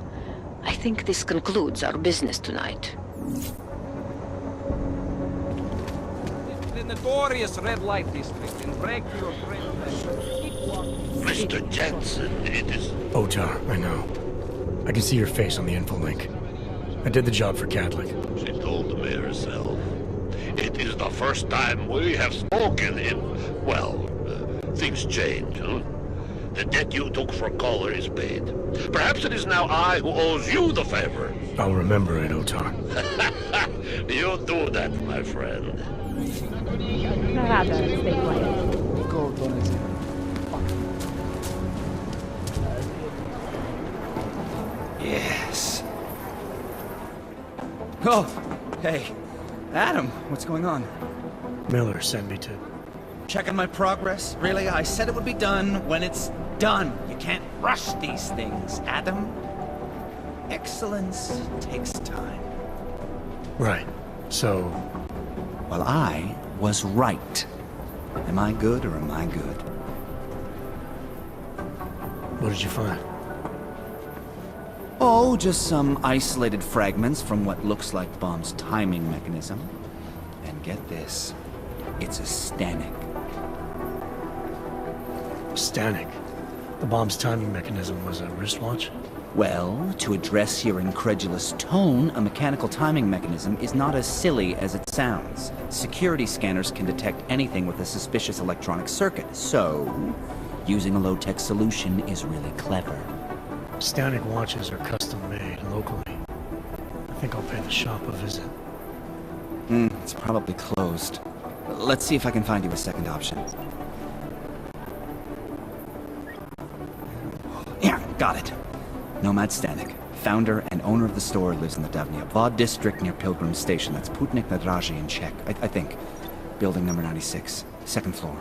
I think this concludes our business tonight. The notorious red light district in Breakthrough. Mr. Jensen, it is... Otar, I know. I can see your face on the info link. I did the job for Cadlick. She told me herself. It is the first time we have spoken in... well, things change, huh? The debt you took for Caller is paid. Perhaps it is now I who owes you the favor. I'll remember it, Otar. You do that, my friend. Stay quiet. Yes. Oh, hey. Adam, what's going on? Miller sent me to... Checking my progress? Really? I said it would be done when it's done. You can't rush these things, Adam. Excellence takes time. Right. So... Well, I was right. Am I good or am I good? What did you find? Oh, just some isolated fragments from what looks like the bomb's timing mechanism. And get this, it's a Stanek. Stanek? The bomb's timing mechanism was a wristwatch? Well, to address your incredulous tone, a mechanical timing mechanism is not as silly as it sounds. Security scanners can detect anything with a suspicious electronic circuit, so using a low-tech solution is really clever. Stanek watches are custom-made locally. I think I'll pay the shop a visit. It's probably closed. Let's see if I can find you a second option. Yeah, got it. Nomad Stanek, founder and owner of the store, lives in the Davnia Vod district near Pilgrim Station. That's Putnik Nadraji in Czech, I think. Building number 96, second floor.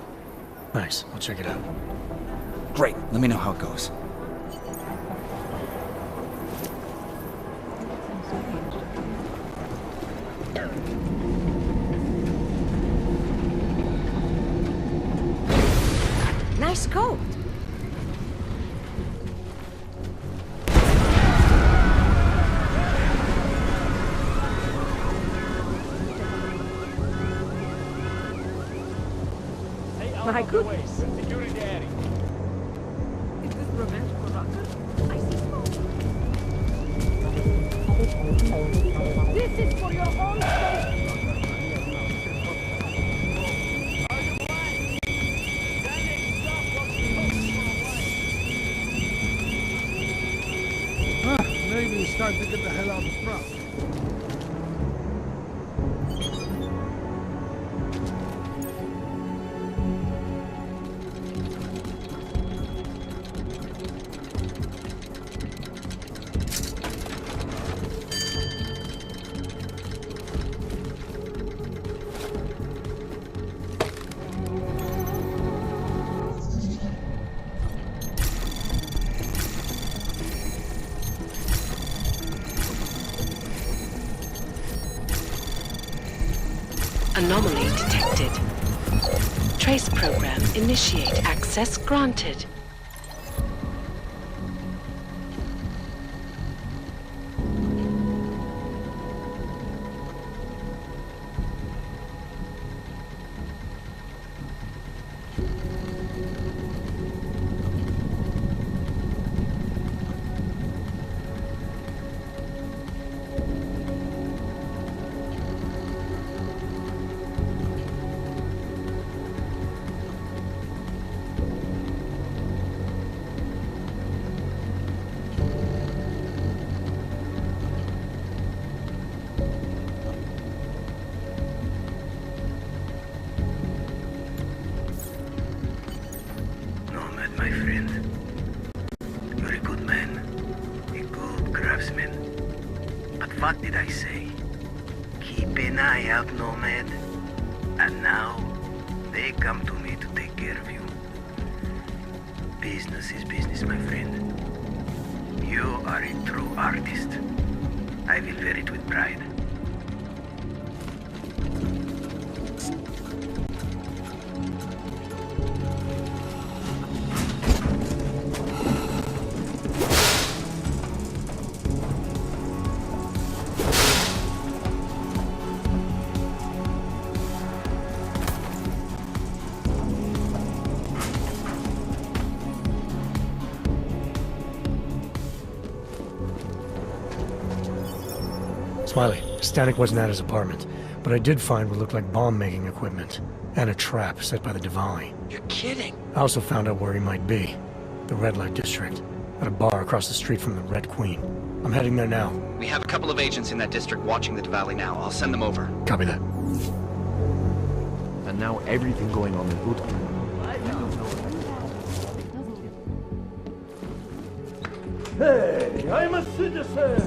Nice, I'll check it out. Great, let me know how it goes. Nice coat. My goodness. Securing the area. Is this revenge for Rucker? I see smoke. This is for your own safety. Maybe it's time to get the hell out of front. Anomaly detected. Trace program initiate. Access granted. My friend, you're a good man, a good craftsman. But what did I say? Keep an eye out, Nomad. And now, they come to me to take care of you. Business is business, my friend. You are a true artist. I will wear it with pride. Smiley, Stanek wasn't at his apartment, but I did find what looked like bomb-making equipment, and a trap set by the Diwali. You're kidding. I also found out where he might be. The Red Light District, at a bar across the street from the Red Queen. I'm heading there now. We have a couple of agents in that district watching the Diwali now. I'll send them over. Copy that. And now everything going on in Rucker. Hey, I'm a citizen.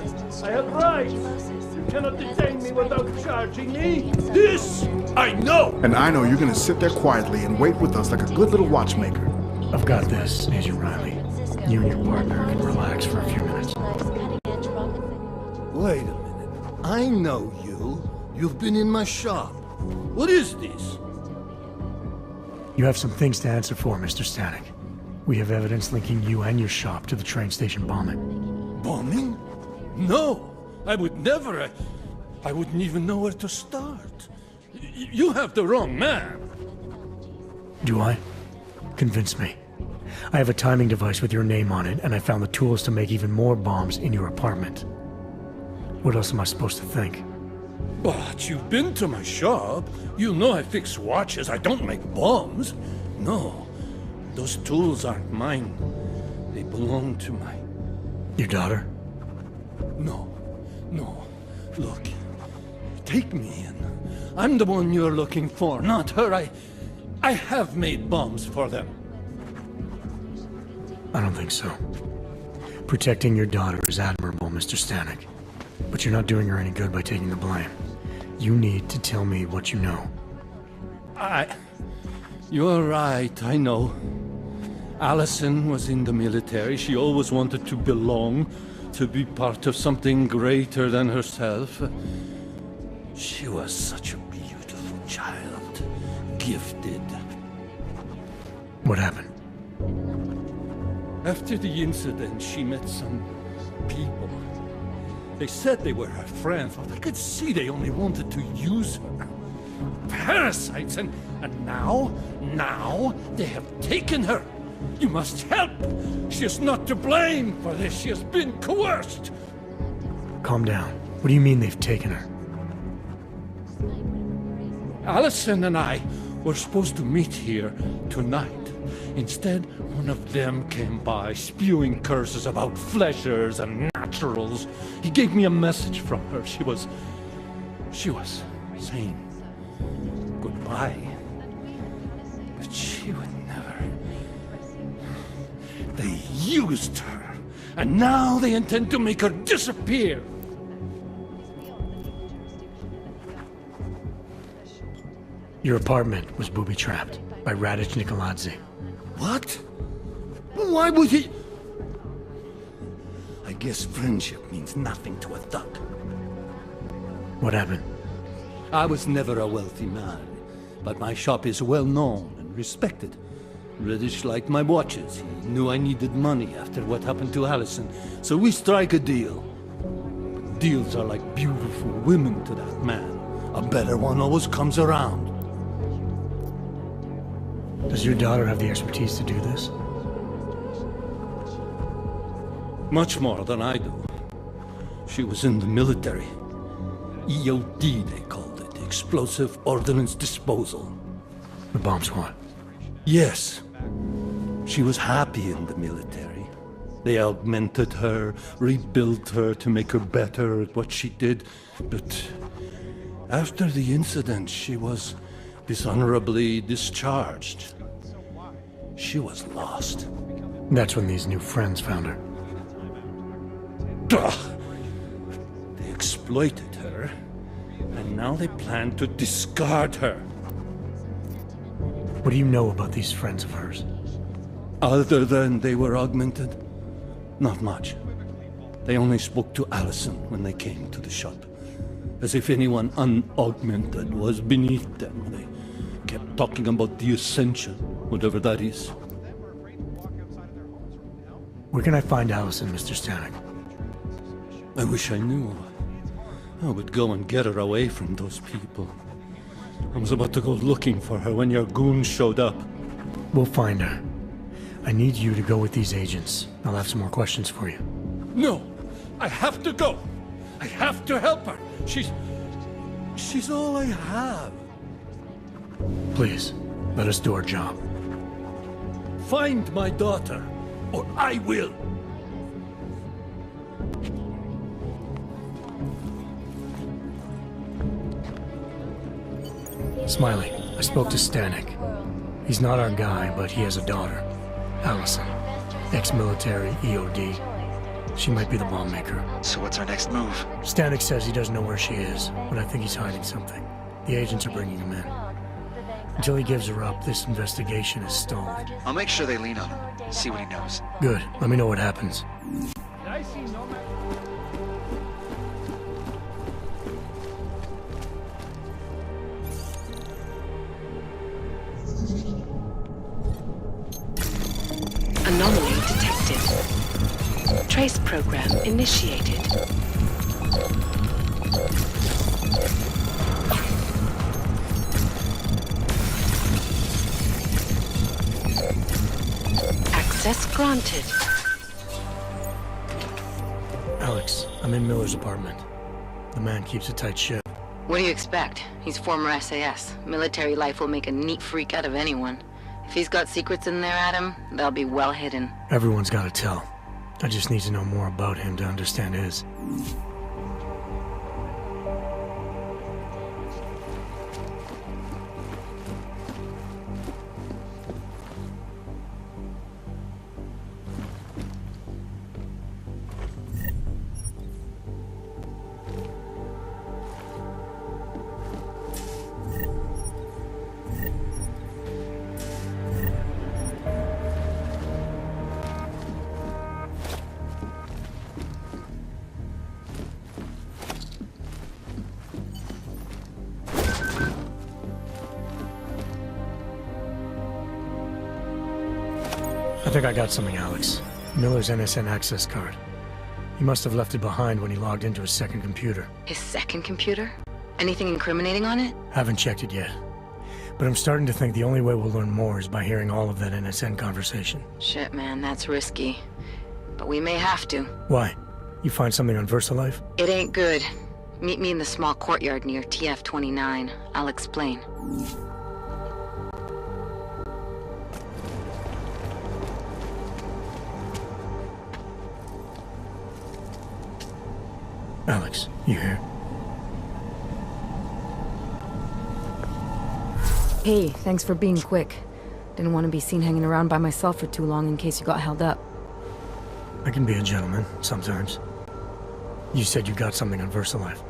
I have rights. You cannot detain me without charging me. This I know. And I know you're gonna sit there quietly and wait with us like a good little watchmaker. I've got this, Agent Riley. You and your partner can relax for a few minutes. Wait a minute. I know you. You've been in my shop. What is this? You have some things to answer for, Mr. Stanek. We have evidence linking you and your shop to the train station bombing. Bombing? No! I would never... I wouldn't even know where to start. You have the wrong man. Do I? Convince me. I have a timing device with your name on it, and I found the tools to make even more bombs in your apartment. What else am I supposed to think? But you've been to my shop. You know I fix watches. I don't make bombs. No, those tools aren't mine. They belong to my... Your daughter? No. Look, take me in. I'm the one you're looking for, not her. I have made bombs for them. I don't think so. Protecting your daughter is admirable, Mr. Stanek. But you're not doing her any good by taking the blame. You need to tell me what you know. You're right, I know. Allison was in the military. She always wanted to belong, to be part of something greater than herself. She was such a beautiful child. Gifted. What happened? After the incident, she met some people. They said they were her friends, but I could see they only wanted to use her. Parasites, and now they have taken her. You must help. She is not to blame for this. She has been coerced. Calm down. What do you mean they've taken her? Allison and I were supposed to meet here tonight. Instead, one of them came by, spewing curses about fleshers and naturals. He gave me a message from her. She was saying goodbye. But she would never. They used her, and now they intend to make her disappear. Your apartment was booby-trapped by Radic Nikoladze. What? Why would he? I guess friendship means nothing to a thug. What happened? I was never a wealthy man, but my shop is well known and respected. Radic liked my watches. He knew I needed money after what happened to Allison, so we strike a deal. But deals are like beautiful women to that man. A better one always comes around. Does your daughter have the expertise to do this? Much more than I do. She was in the military. EOD, they called it. Explosive Ordnance Disposal. The bomb squad? Yes. She was happy in the military. They augmented her, rebuilt her to make her better at what she did. But after the incident, she was dishonorably discharged. She was lost. That's when these new friends found her. They exploited her, and now they plan to discard her. What do you know about these friends of hers? Other than they were augmented? Not much. They only spoke to Allison when they came to the shop. As if anyone unaugmented was beneath them. They kept talking about the Ascension, whatever that is. Where can I find Allison, Mr. Stanek? I wish I knew. I would go and get her away from those people. I was about to go looking for her when your goons showed up. We'll find her. I need you to go with these agents. I'll have some more questions for you. No! I have to go! I have to help her! She's all I have. Please, let us do our job. Find my daughter, or I will! Smiley, I spoke to Stanek. He's not our guy, but he has a daughter, Allison. Ex-military, EOD. She might be the bomb maker. So what's our next move? Stanek says he doesn't know where she is, but I think he's hiding something. The agents are bringing him in. Until he gives her up, this investigation is stalled. I'll make sure they lean on him, see what he knows. Good. Let me know what happens. Anomaly detected. Trace program initiated. Access granted. Alex, I'm in Miller's apartment. The man keeps a tight ship. What do you expect? He's former SAS. Military life will make a neat freak out of anyone. If he's got secrets in there, Adam, they'll be well hidden. Everyone's got to tell. I just need to know more about him to understand his. I think I got something, Alex. Miller's NSN access card. He must have left it behind when he logged into his second computer. His second computer? Anything incriminating on it? Haven't checked it yet. But I'm starting to think the only way we'll learn more is by hearing all of that NSN conversation. Shit, man, that's risky. But we may have to. Why? You find something on VersaLife? It ain't good. Meet me in the small courtyard near TF-29. I'll explain. Alex, you here? Hey, thanks for being quick. Didn't want to be seen hanging around by myself for too long in case you got held up. I can be a gentleman, sometimes. You said you got something on VersaLife.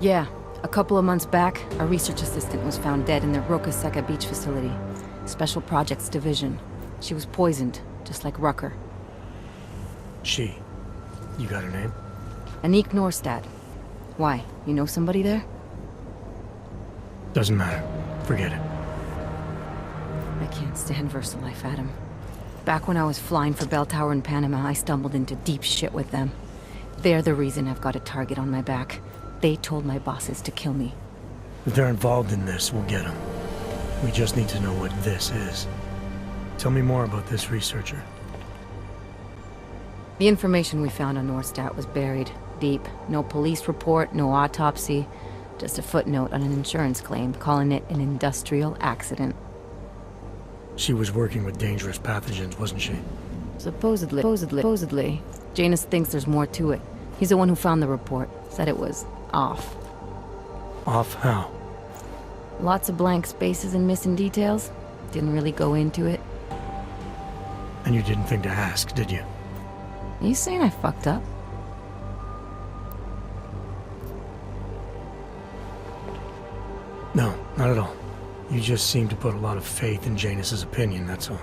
Yeah, a couple of months back, a research assistant was found dead in the Rucker beach facility. Special Projects Division. She was poisoned, just like Rucker. She. You got her name? Anique Norstad. Why? You know somebody there? Doesn't matter. Forget it. I can't stand VersaLife, Adam. Back when I was flying for Bell Tower in Panama, I stumbled into deep shit with them. They're the reason I've got a target on my back. They told my bosses to kill me. If they're involved in this, we'll get them. We just need to know what this is. Tell me more about this researcher. The information we found on Norstad was buried deep. No police report, no autopsy. Just a footnote on an insurance claim, calling it an industrial accident. She was working with dangerous pathogens, wasn't she? Supposedly. Janus thinks there's more to it. He's the one who found the report. Said it was off. Off how? Lots of blank spaces and missing details. Didn't really go into it. And you didn't think to ask, did you? You saying I fucked up? No, not at all. You just seem to put a lot of faith in Janus's opinion, that's all.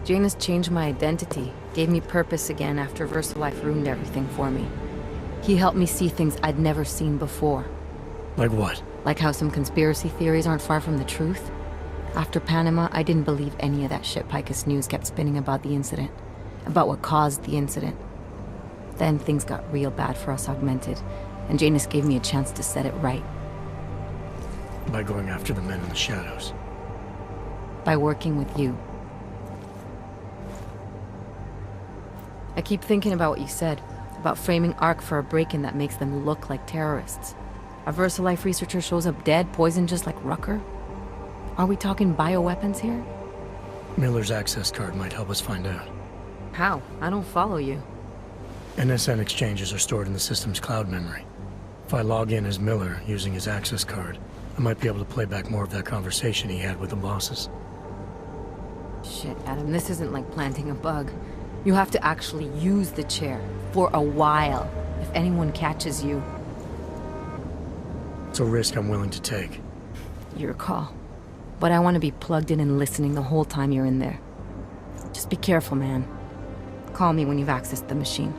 Janus changed my identity, gave me purpose again after VersaLife ruined everything for me. He helped me see things I'd never seen before. Like what? Like how some conspiracy theories aren't far from the truth. After Panama, I didn't believe any of that shit Picus News kept spinning about the incident. About what caused the incident. Then things got real bad for us Augmented, and Janus gave me a chance to set it right. By going after the men in the shadows. By working with you. I keep thinking about what you said, about framing ARC for a break-in that makes them look like terrorists. A VersaLife researcher shows up dead, poisoned just like Rucker? Are we talking bioweapons here? Miller's access card might help us find out. How? I don't follow you. NSN exchanges are stored in the system's cloud memory. If I log in as Miller using his access card, I might be able to play back more of that conversation he had with the bosses. Shit, Adam, this isn't like planting a bug. You have to actually use the chair. For a while. If anyone catches you. It's a risk I'm willing to take. Your call. but I want to be plugged in and listening the whole time you're in there. Just be careful, man. Call me when you've accessed the machine.